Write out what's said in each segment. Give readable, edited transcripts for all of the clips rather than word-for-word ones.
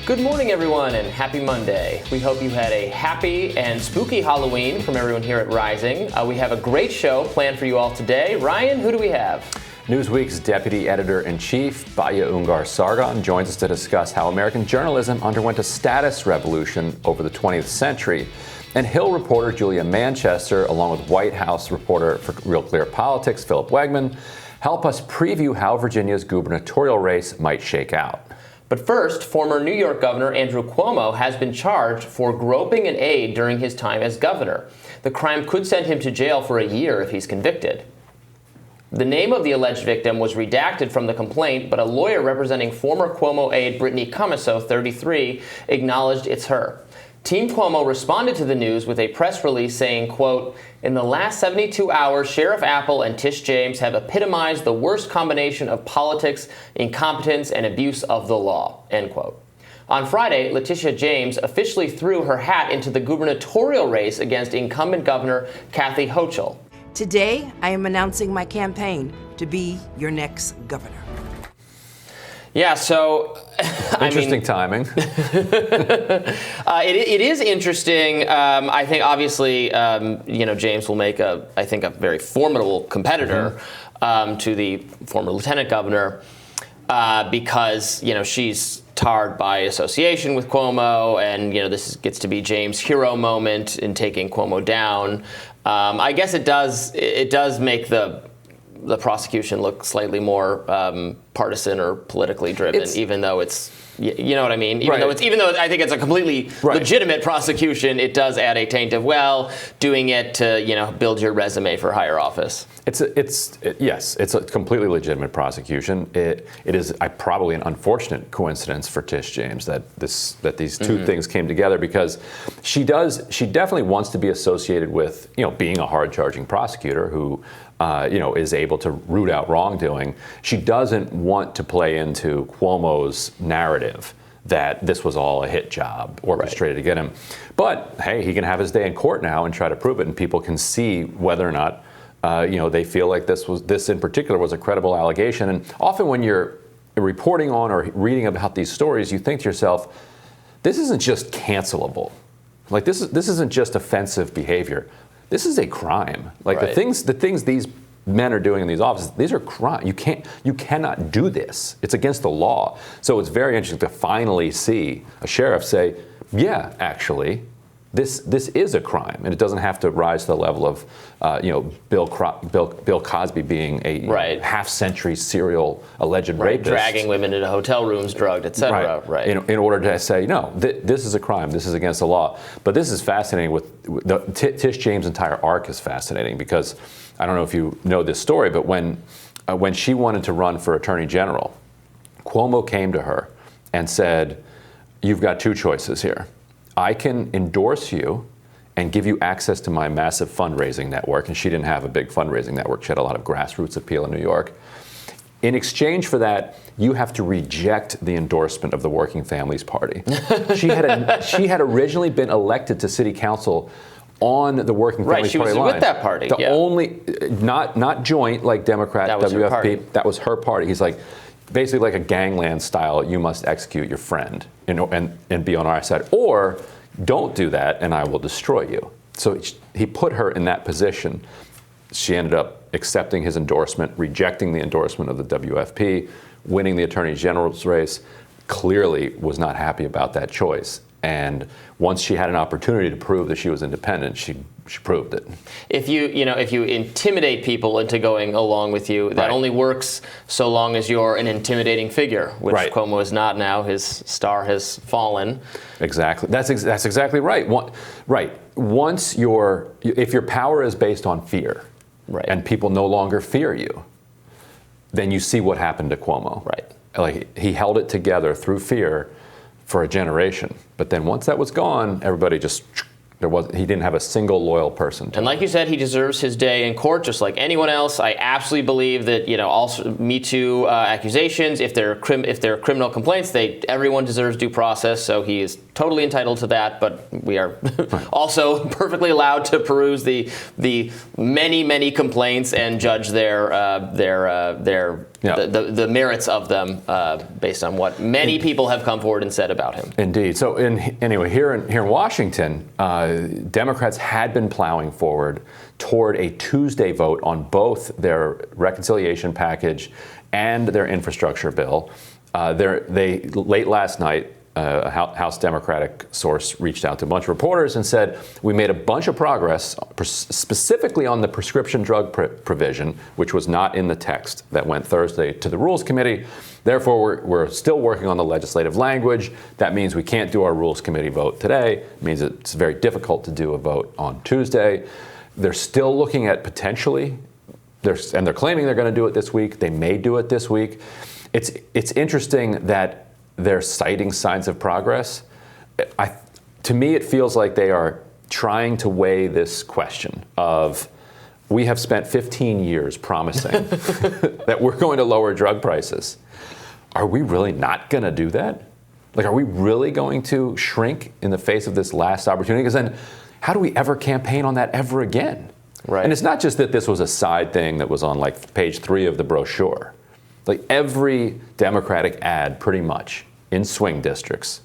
Good morning, everyone, and happy Monday. We hope you had a happy and spooky Halloween from everyone here at Rising. We have a great show planned for you all today. Ryan, who do we have? Newsweek's Deputy Editor-in-Chief, Baya Ungar Sargon, joins us to discuss how American journalism underwent a status revolution over the 20th century. And Hill reporter Julia Manchester, along with White House reporter for Real Clear Politics, Philip Wegman, help us preview how Virginia's gubernatorial race might shake out. But first, former New York Governor Andrew Cuomo has been charged for groping an aide during his time as governor. The crime could send him to jail for a year if he's convicted. The name of the alleged victim was redacted from the complaint, but a lawyer representing former Cuomo aide Brittany Commisso, 33, acknowledged it's her. Team Cuomo responded to the news with a press release saying, quote, "In the last 72 hours, Sheriff Apple and Tish James have epitomized the worst combination of politics, incompetence, and abuse of the law," end quote. On Friday, Letitia James officially threw her hat into the gubernatorial race against incumbent Governor Kathy Hochul. Today, I am announcing my campaign to be your next governor. Yeah, so Interesting timing. It is interesting. I think obviously, James will make a very formidable competitor to the former lieutenant governor because she's tarred by association with Cuomo, and this gets to be James' hero moment in taking Cuomo down. I guess it does make the prosecution look slightly more partisan or politically driven, even though it's, you know what I mean? Even though I think it's a completely legitimate prosecution, it does add a taint of, doing it to, build your resume for higher office. Yes, it's a completely legitimate prosecution. It is probably an unfortunate coincidence for Tish James that these two things came together, because she definitely wants to be associated with, being a hard-charging prosecutor who is able to root out wrongdoing. She doesn't want to play into Cuomo's narrative that this was all a hit job orchestrated to get him. But hey, he can have his day in court now and try to prove it, and people can see whether or not they feel like this in particular was a credible allegation. And often when you're reporting on or reading about these stories, you think to yourself, this isn't just cancelable. Like this isn't just offensive behavior. This is a crime. Like the things these men are doing in these offices, these are crimes. You cannot do this. It's against the law. So it's very interesting to finally see a sheriff say, yeah, actually, this is a crime, and it doesn't have to rise to the level of Bill Cosby being a half-century serial alleged rapist, dragging women into hotel rooms, drugged, etc. In order to say, no, this is a crime, this is against the law. But this is fascinating. With Tish James' entire arc is fascinating, because I don't know if you know this story, but when she wanted to run for Attorney General, Cuomo came to her and said, "You've got two choices here. I can endorse you and give you access to my massive fundraising network." And she didn't have a big fundraising network. She had a lot of grassroots appeal in New York. "In exchange for that, you have to reject the endorsement of the Working Families Party." She had originally been elected to city council on the Working Families Party line. She was with that party. Only, not joint like Democrat, WFP. That was her party. He's like, basically like a gangland style, you must execute your friend and be on our side. Or don't do that and I will destroy you. So he put her in that position. She ended up accepting his endorsement, rejecting the endorsement of the WFP, winning the Attorney General's race. Clearly was not happy about that choice. And once she had an opportunity to prove that she was independent, she proved it. If you intimidate people into going along with you, that only works so long as you're an intimidating figure, which Cuomo is not now. His star has fallen. Exactly. That's exactly right. Once if your power is based on fear, and people no longer fear you, then you see what happened to Cuomo. Like he held it together through fear for a generation. But then once that was gone, everybody just, he didn't have a single loyal person to him. And like you said, he deserves his day in court just like anyone else. I absolutely believe that, also Me Too accusations, if they're criminal complaints, everyone deserves due process. So he is totally entitled to that. But we are also perfectly allowed to peruse the many, many complaints and judge their the merits of them based on what many people have come forward and said about him. Indeed. So anyway, here in Washington, Democrats had been plowing forward toward a Tuesday vote on both their reconciliation package and their infrastructure bill. They late last night, a House Democratic source reached out to a bunch of reporters and said, we made a bunch of progress, specifically on the prescription drug provision, which was not in the text that went Thursday to the Rules Committee. Therefore, we're still working on the legislative language. That means we can't do our Rules Committee vote today. It means it's very difficult to do a vote on Tuesday. They're still looking at potentially, and they're claiming they're going to do it this week. They may do it this week. It's interesting that they're citing signs of progress. To me, it feels like they are trying to weigh this question of, we have spent 15 years promising that we're going to lower drug prices. Are we really not going to do that? Like, are we really going to shrink in the face of this last opportunity? Because then how do we ever campaign on that ever again? Right. And it's not just that this was a side thing that was on like page 3 of the brochure. Like every Democratic ad pretty much in swing districts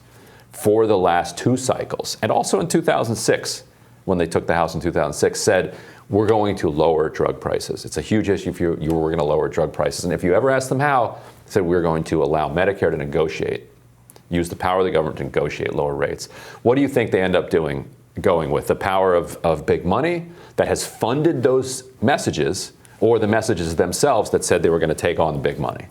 for the last 2 cycles, and also in 2006, when they took the House in 2006, said, we're going to lower drug prices. It's a huge issue if we're going to lower drug prices. And if you ever ask them how, they said, we're going to allow Medicare to negotiate, use the power of the government to negotiate lower rates. What do you think they end up going with? The power of big money that has funded those messages, or the messages themselves that said they were going to take on the big money?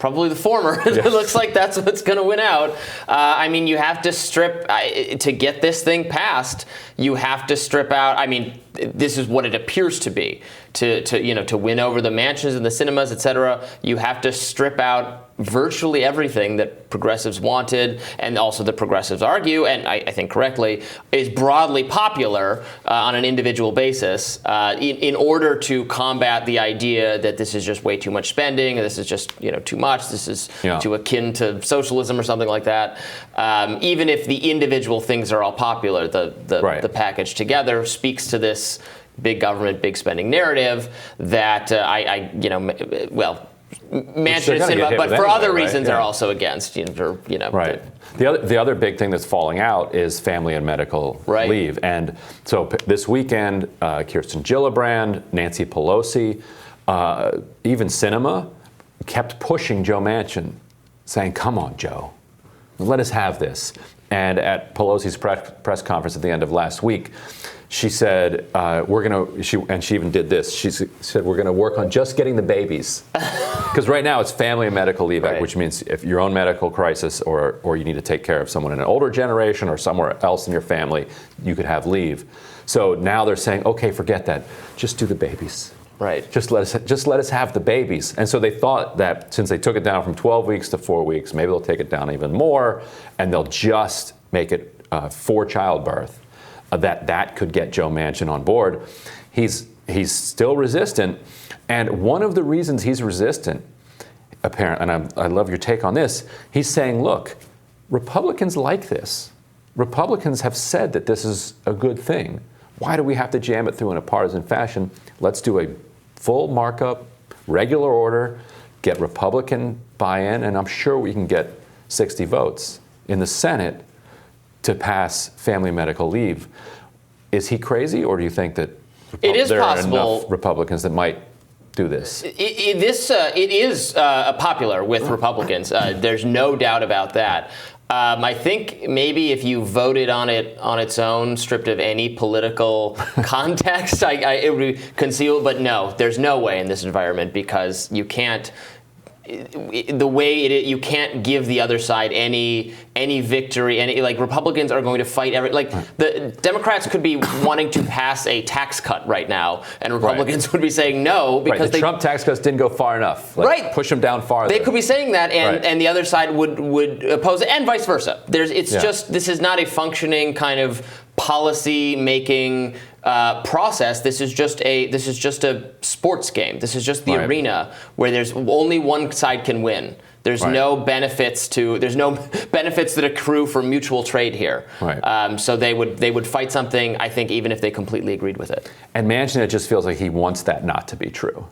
Probably the former. It looks like that's what's going to win out. I mean, you have to strip, to get this thing passed, you have to strip out, I mean, this is what it appears to be. To win over the Manchins and the cinemas, et cetera, you have to strip out virtually everything that progressives wanted, and also the progressives argue, and I think correctly, is broadly popular on an individual basis in order to combat the idea that this is just way too much spending, and this is just too much, this is too akin to socialism or something like that. Even if the individual things are all popular, the package together speaks to this big government, big spending narrative that Manchin and cinema, but for other reasons are also against. Right. The other big thing that's falling out is family and medical leave. And so this weekend, Kirsten Gillibrand, Nancy Pelosi, even Sinema kept pushing Joe Manchin, saying, come on, Joe, let us have this. And at Pelosi's press conference at the end of last week, she said, she even did this. She said, we're going to work on just getting the babies. Because right now it's Family and Medical Leave Act, which means if your own medical crisis or you need to take care of someone in an older generation or somewhere else in your family, you could have leave. So now they're saying, okay, forget that. Just do the babies. Right. Just let us have the babies. And so they thought that since they took it down from 12 weeks to 4 weeks, maybe they'll take it down even more, and they'll just make it for childbirth. That could get Joe Manchin on board. He's still resistant, and one of the reasons he's resistant, apparently, and I love your take on this, he's saying, look, Republicans like this. Republicans have said that this is a good thing. Why do we have to jam it through in a partisan fashion? Let's do a full markup, regular order, get Republican buy-in, and I'm sure we can get 60 votes in the Senate to pass family medical leave. Is he crazy, or do you think that there are enough Republicans that might do this? It is popular with Republicans. There's no doubt about that. I think maybe if you voted on it on its own, stripped of any political context, it would be concealed. But no, there's no way in this environment, because you can't. The way it is, you can't give the other side any victory. Republicans are going to fight the Democrats could be wanting to pass a tax cut right now, and Republicans would be saying no because the Trump tax cuts didn't go far enough. Push them down farther. They could be saying that, and the other side would oppose it, and vice versa. Just this is not a functioning kind of policy making process. This is just a sports game. This is just the arena where there's only one side can win. There's no benefits that accrue for mutual trade here. So they would fight something, I think, even if they completely agreed with it. And Manchin, it just feels like he wants that not to be true.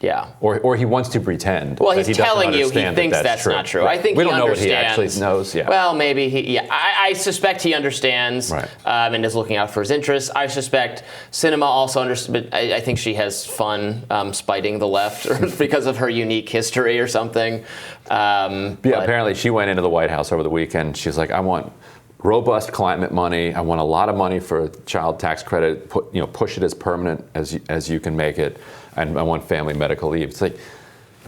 Yeah. Or he wants to pretend. Well, that he's he doesn't telling you he understand thinks that that's true. not true. Right. I think we he don't know understands. what he actually knows. Yeah. Well, maybe he. Yeah, I suspect he understands and is looking out for his interests. I suspect Sinema also understands. But I think she has fun spiting the left because of her unique history or something. Apparently she went into the White House over the weekend. She's like, I want robust climate money. I want a lot of money for child tax credit. Push it as permanent as you can make it. And I want family medical leave. It's like,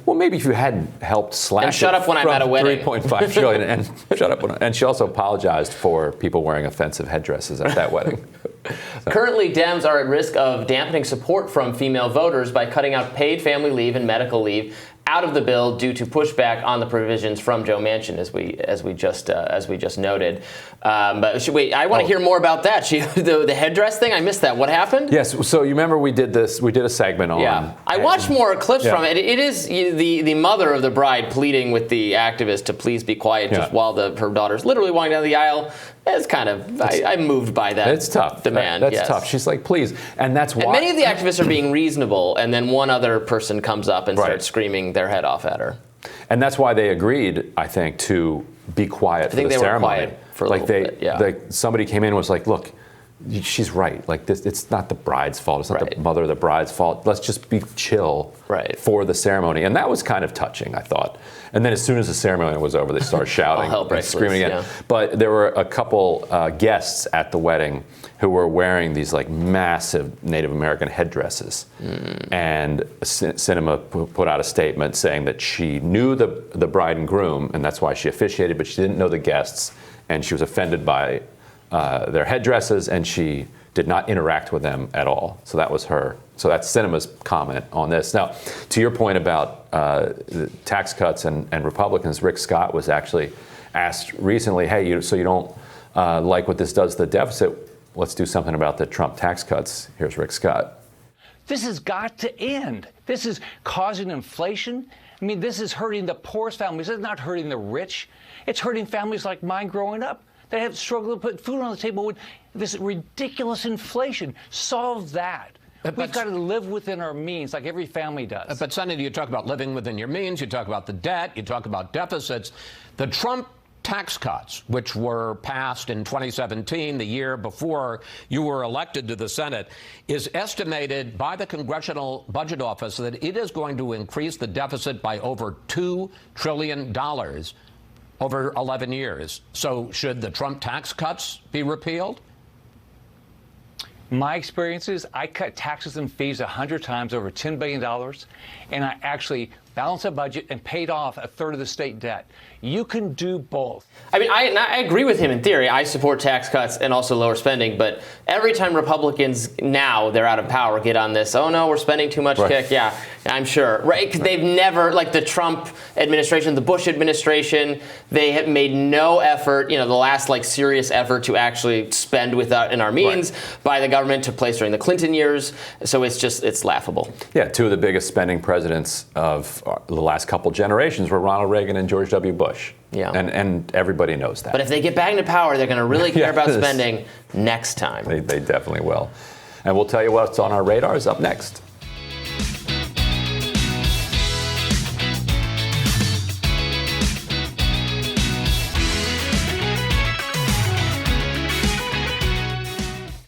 well, maybe if you hadn't helped slash and shut up when I'm at a wedding. 3.5 trillion and shut up. And she also apologized for people wearing offensive headdresses at that wedding. So. Currently, Dems are at risk of dampening support from female voters by cutting out paid family leave and medical leave out of the bill due to pushback on the provisions from Joe Manchin, as we just noted. But wait, I want to hear more about that. The headdress thing, I missed that. What happened? Yes. So you remember we did this? We did a segment on. Yeah, I watched more clips from it. It is the mother of the bride pleading with the activist to please be quiet just while her daughter's literally walking down the aisle. It's kind of I'm moved by that. It's tough. Demand. That's tough. She's like, please, and that's why. And many of the activists are being reasonable, and then one other person comes up and starts screaming their head off at her. And that's why they agreed, I think, to be quiet for the ceremony. Were quiet for a little bit. Yeah. Somebody came in and was like, look, she's right. Like this, it's not the bride's fault. It's not the mother of the bride's fault. Let's just be chill for the ceremony. And that was kind of touching, I thought. And then as soon as the ceremony was over, they started shouting and screaming again. Yeah. But there were a couple guests at the wedding who were wearing these like massive Native American headdresses. And Sinema put out a statement saying that she knew the bride and groom, and that's why she officiated, but she didn't know the guests, and she was offended by their headdresses, and she did not interact with them at all. So that was her. So that's Sinema's comment on this. Now, to your point about the tax cuts and Republicans, Rick Scott was actually asked recently, hey, so you don't like what this does to the deficit? Let's do something about the Trump tax cuts. Here's Rick Scott. This has got to end. This is causing inflation. I mean, this is hurting the poorest families. It's not hurting the rich. It's hurting families like mine growing up. They have struggled to put food on the table with this ridiculous inflation. Solve that. We've got to live within our means like every family does. But, Senator, you talk about living within your means. You talk about the debt. You talk about deficits. The Trump tax cuts, which were passed in 2017, the year before you were elected to the Senate, is estimated by the Congressional Budget Office that it is going to increase the deficit by over $2 trillion over 11 years. So should the Trump tax cuts be repealed? My experience is I cut taxes and fees 100 times over $10 billion, and I actually balanced a budget and paid off a third of the state debt. You can do both. I mean, I agree with him in theory. I support tax cuts and also lower spending. But every time Republicans, now they're out of power, get on this, oh, no, we're spending too much kick. Yeah, I'm sure. Right? Because they've never, like the Trump administration, the Bush administration, they have made no effort, the last serious effort to actually spend within our means by the government took place during the Clinton years. So it's laughable. Yeah, two of the biggest spending presidents of the last couple generations were Ronald Reagan and George W. Bush. Yeah. And everybody knows that. But if they get back into power, they're going to really care about spending next time. They definitely will. And we'll tell you what's on our radars up next.